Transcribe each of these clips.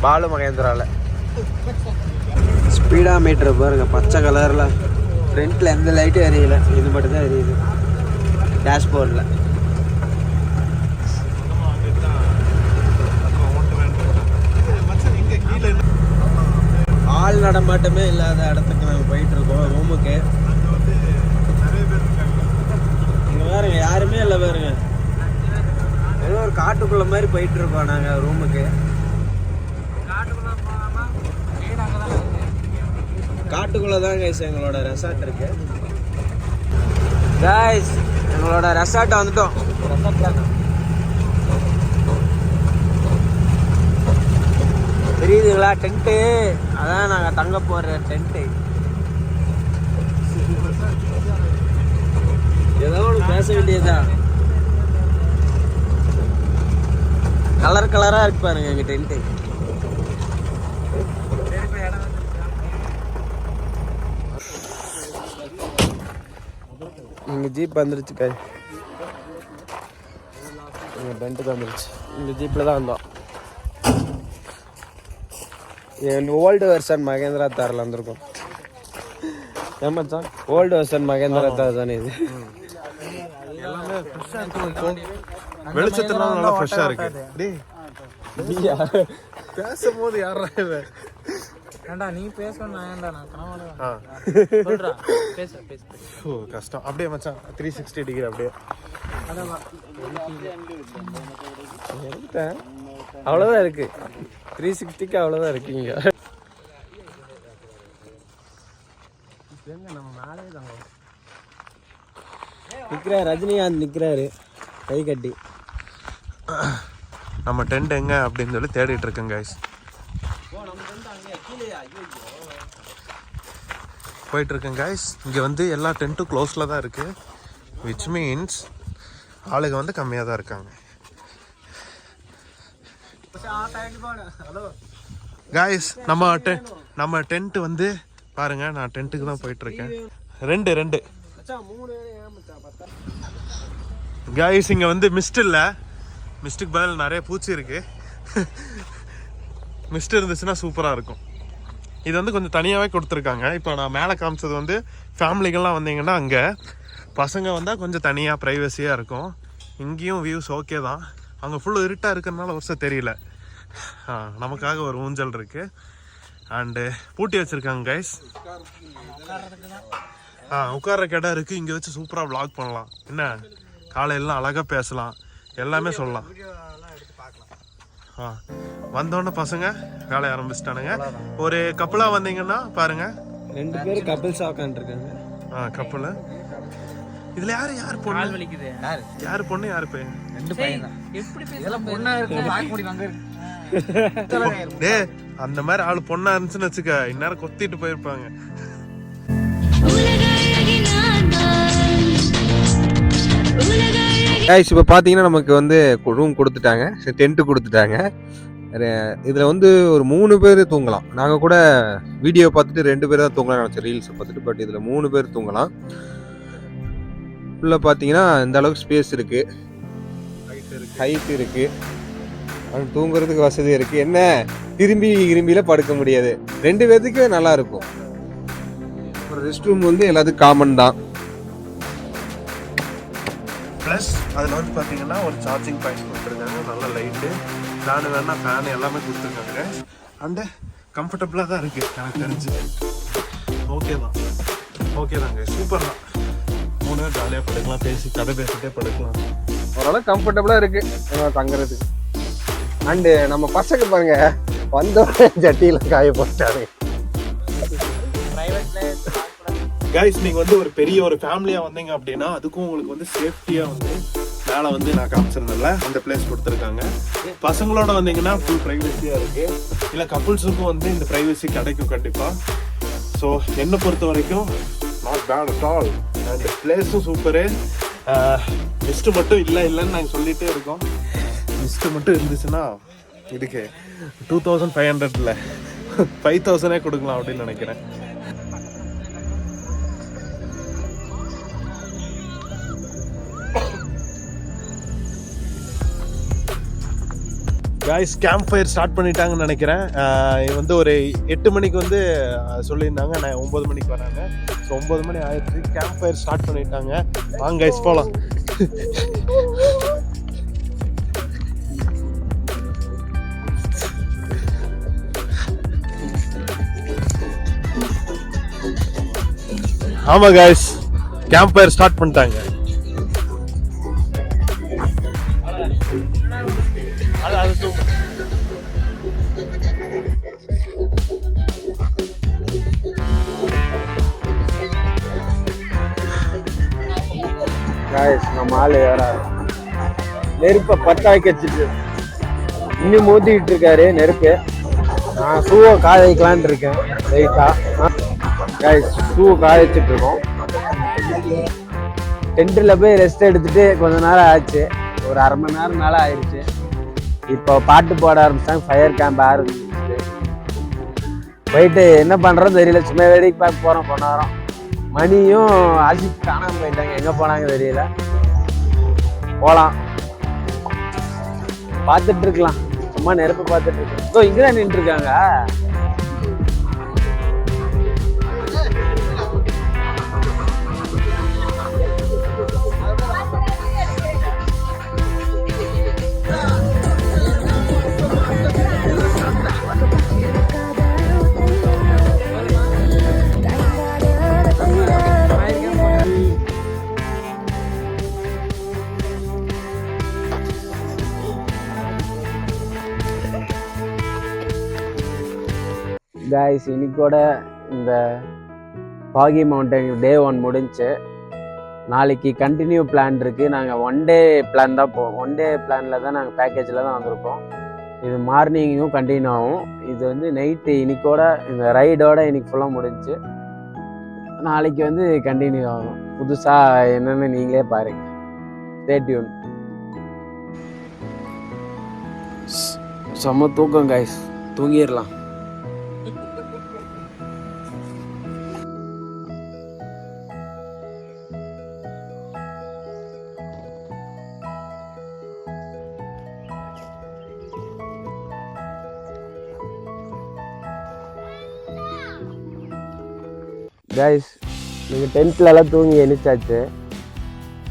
Balu மகேந்திராவில். Speedo metre பாருங்க, பச்சை கலரில். ஃப்ரண்ட்டில் எந்த லைட்டும் எரியல, இது மட்டும் தான் எரியுது டேஷ்போர்டில். ஆள் நடமாட்டமே இல்லாத இடத்துக்கு நாங்கள் போயிட்டு இருக்கோம் ரூமுக்கு. இங்கே பாருங்க, யாருமே இல்லை பாருங்க. ஏதோ ஒரு காட்டுக்குள்ள மாதிரி போயிட்டு இருக்கோம் நாங்கள் ரூமுக்கு. காட்டுக்குள்ள தான் கைஸ் எங்களோட ரெசார்ட் இருக்கு. கைஸ் எங்களோட ரெசார்ட்டை வந்துட்டோம். தெரியுதுங்களா டென்ட்டு? அதான் நாங்கள் தங்க போகிற டென்ட்டு. ஏதோ ஒன்று பேச வேண்டியதுதான். கலர் கலராக இருக்கு பாருங்க எங்கள் டென்ட்டு. இங்கே ஜீப் வந்துருச்சு கை. எங்கள் டென்ட்டுக்கு வந்துருச்சு. இந்த ஜீப்பில் தான் வந்தோம். ஓல்டு வெர்ஷன் மகேந்திரா தாரில் வந்திருக்கும். ஏமாச்சான் ஓல்டு வெர்ஷன் மகேந்திரா தார் தானே இது. எல்லாமே ஃப்ரெஷ்ஷாக இருக்கும். வெளிச்சத்துல நல்லா ஃப்ரெஷ்ஷாக இருக்கு. பேசும்போது யாரா இது? ஏண்டா நீ பேசணும், ஏண்டா நான் கஷ்டம். அப்படியே மச்சான் 360 டிகிரி அப்படியே. அவ்வளோதான் இருக்கு, 360க்கு அவ்வளோதான் இருக்குங்க. நம்ம மேலே தாங்க நிற்கிறார் ரஜினிகாந்த், நிற்கிறாரு கை கட்டி. நம்ம டென்ட் எங்க அப்படின்னு சொல்லி தேடிட்டு இருக்கேன் கைஸ். போயிட்டு இருக்கேன் கைஸ். இங்கே வந்து எல்லா டென்ட்டும் க்ளோஸில் தான் இருக்கு, விச் மீன்ஸ் ஆளுங்க வந்து கம்மியாக தான் இருக்காங்க. கைஸ் நம்ம டென்ட் வந்து பாருங்க, நான் டென்ட்டுக்கு தான் போயிட்டு இருக்கேன். ரெண்டு கைஸ். இங்கே வந்து மிஸ்ட் இல்லை, மிஸ்ட்டுக்கு பதில் நிறைய பூச்சி இருக்கு. மிஸ்ட் இருந்துச்சுன்னா சூப்பராக இருக்கும். இது வந்து கொஞ்சம் தனியாகவே கொடுத்துருக்காங்க. இப்போ நான் மேலே காமிச்சது வந்து ஃபேமிலிகள்லாம் வந்தீங்கன்னா அங்கே, பசங்க வந்தால் கொஞ்சம் தனியாக ப்ரைவசியாக இருக்கும். இங்கேயும் வியூஸ் ஓகே தான். அங்கே ஃபுல்லு இருட்டாக இருக்கிறதுனால வருஷம் தெரியல. நமக்காக ஒரு ஊஞ்சல் இருக்குது அண்டு பூட்டி வச்சுருக்காங்க கைஸ். உட்கார்றக்கு இடம் இருக்குது. இங்கே வச்சு சூப்பராக வ்ளாக் பண்ணலாம். என்ன காலையிலாம் அழகாக பேசலாம், எல்லாமே சொல்லலாம். வந்தோடனே பசங்க வேலையை ஆரம்பிச்சிட்டானுங்க. ஒரு கப்பலாக வந்தீங்கன்னா பாருங்க, 2 பேர் கப்பல்ஸ் உட்காந்துருக்காங்க. கப்பல். இதுல யார் பொண்ணு, யார் பொண்ணு, யாரு பையன்? 2 பையன் தான். எப்படி பேசலாம்? பொண்ணா இருக்கு, வாய் மூடி வாங்க. டேய், அந்த மாதிரி ஆளு பொண்ணா இருந்துச்சுன்னு வச்சுக்க, இந்நேரம் கொத்திட்டு போயிருப்பாங்க. இப்போ பார்த்தீங்கன்னா நமக்கு வந்து ரூம் கொடுத்துட்டாங்க, டென்ட்டு கொடுத்துட்டாங்க. இதில் வந்து ஒரு 3 பேர் தூங்கலாம். நாங்கள் கூட வீடியோ பார்த்துட்டு 2 பேர் தான் தூங்கலாம் நினச்சோம், ரீல்ஸை பார்த்துட்டு. பட் இதில் 3 பேர் தூங்கலாம். உள்ள பார்த்தீங்கன்னா இந்த அளவுக்கு ஸ்பேஸ் இருக்குது, ஹைட் இருக்குது, தூங்குறதுக்கு வசதி இருக்குது. என்ன திரும்பியில படுக்க முடியாது, 2 பேர்த்துக்கு நல்லா இருக்கும். அப்புறம் ரெஸ்ட் ரூம் வந்து எல்லாத்துக்கும் காமன் தான். ப்ளஸ் அதில் வந்து பார்த்தீங்கன்னா ஒரு சார்ஜிங் பாயிண்ட் கொடுத்துருக்காங்க, நல்ல லைட்டு, ஃபேனு வேணா ஃபேனு எல்லாமே கொடுத்துருக்காங்க. அண்டு கம்ஃபர்டபுளாக தான் இருக்குது எனக்கு தெரிஞ்சு. ஓகே தாங்க, சூப்பர் தான். 3 பேர் ஜாலியாக படுக்கலாம், கதை பேசிட்டே படுக்கலாம். ஓரளவு கம்ஃபர்டபுளாக இருக்குது தங்குறதுக்கு. அண்டு நம்ம பசங்க பாருங்க, வந்தோடனே ஜட்டியில் காய போட்டாங்க. கைஸ், நீங்கள் வந்து ஒரு பெரிய ஒரு ஃபேமிலியாக வந்தீங்க அப்படின்னா அதுக்கும் உங்களுக்கு வந்து சேஃப்டியாக வந்து மேலே வந்து நான் காமிச்சிருந்தேன்ல அந்த பிளேஸ் கொடுத்துருக்காங்க. பசங்களோட வந்தீங்கன்னா ஃபுல் ப்ரைவசியாக இருக்குது. இல்லை கப்புள்ஸுக்கும் வந்து இந்த ப்ரைவசி கிடைக்கும் கண்டிப்பாக. ஸோ என்னை பொறுத்த வரைக்கும் not bad at all. And பிளேஸும் சூப்பரு. மிஸ்ட்டு மட்டும் இல்லைன்னு நாங்கள் சொல்லிகிட்டே இருக்கோம். மிஸ்ட்டு மட்டும் இருந்துச்சுன்னா இதுக்கு 2500 5000 கொடுக்கலாம் அப்படின்னு நினைக்கிறேன். காய்ஸ் கேம்ப் ஃபயர் ஸ்டார்ட் பண்ணிட்டாங்கன்னு நினைக்கிறேன். இது வந்து ஒரு 8 மணிக்கு வந்து சொல்லியிருந்தாங்க, நான் 9 மணிக்கு வராங்க. ஸோ 9 மணி ஆயிடுச்சு, கேம்ப் ஃபயர் ஸ்டார்ட் பண்ணிட்டாங்க. வாங்க கைஸ் போகலாம். ஆமா கைஸ், கேம்ப் ஃபயர் ஸ்டார்ட் பண்ணிட்டாங்க. நம்ம ஆளு யாராரு நெருப்பை பற்ற வச்சுட்டு இன்னும் மூத்திக்கிட்டு இருக்காரு நெருப்பு. நான் ஷூவை காய வைக்கலான் இருக்கேன் லைட்டா. ஷூவை காய வச்சுட்டு இருக்கோம். டென்ட்டில் போய் ரெஸ்ட் எடுத்துட்டு கொஞ்ச நேரம் ஆச்சு, ஒரு அரை மணி நேரம் மேலே ஆயிடுச்சு. இப்போ பாட்டு போட ஆரம்பிச்சிட்டாங்க, ஃபயர் கேம்ப் ஆரம்பிச்சிட்டு. போயிட்டு என்ன பண்ணுறோன்னு தெரியல, சும்மா வேடிக்கை பார்க்க போகிறோம். போன வாரம் மணியும் ஆசிப் காணாமல் போயிட்டாங்க, எங்கே போனாங்க தெரியல. போகலாம், பார்த்துட்டு இருக்கலாம், சும்மா நெருப்பு பார்த்துட்டு இருக்கலாம். ஸோ இங்கே தான் நின்று இருக்காங்க. கைஸ் இன்னைக்கோட இந்த பாகி மவுண்டன் டே 1 முடிஞ்சு. நாளைக்கு கண்டினியூ பிளான் இருக்குது. நாங்கள் 1 டே பிளான் தான் போவோம். 1 டே பிளானில் தான் நாங்கள் பேக்கேஜில் தான் வந்திருக்கோம். இது மார்னிங்கும் கண்டினியூ ஆகும். இது வந்து நைட்டு இன்னைக்கோட இந்த ரைடோட இன்னைக்கு ஃபுல்லாக முடிஞ்சு. நாளைக்கு வந்து கண்டினியூ ஆகும். புதுசாக என்னென்னு நீங்களே பாருங்கள். Stay tune. செம்ம தூக்கம் கைஸ், தூங்கிடலாம். கைஸ் நீங்கள் டென்ட்லலாம் தூங்கி எழுச்சாச்சு.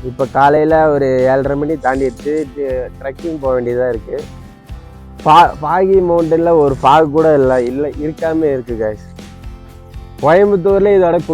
இப்போ காலையில் ஒரு 7:30 மணி தாண்டிடுச்சு. ட்ரெக்கிங் போக வேண்டியதாக இருக்குது. பாகி மவுண்டனில் ஒரு ஃபாக் கூட இல்லை இருக்காமல் இருக்குது கைஸ். கோயம்புத்தூரில் இதோட குளிர்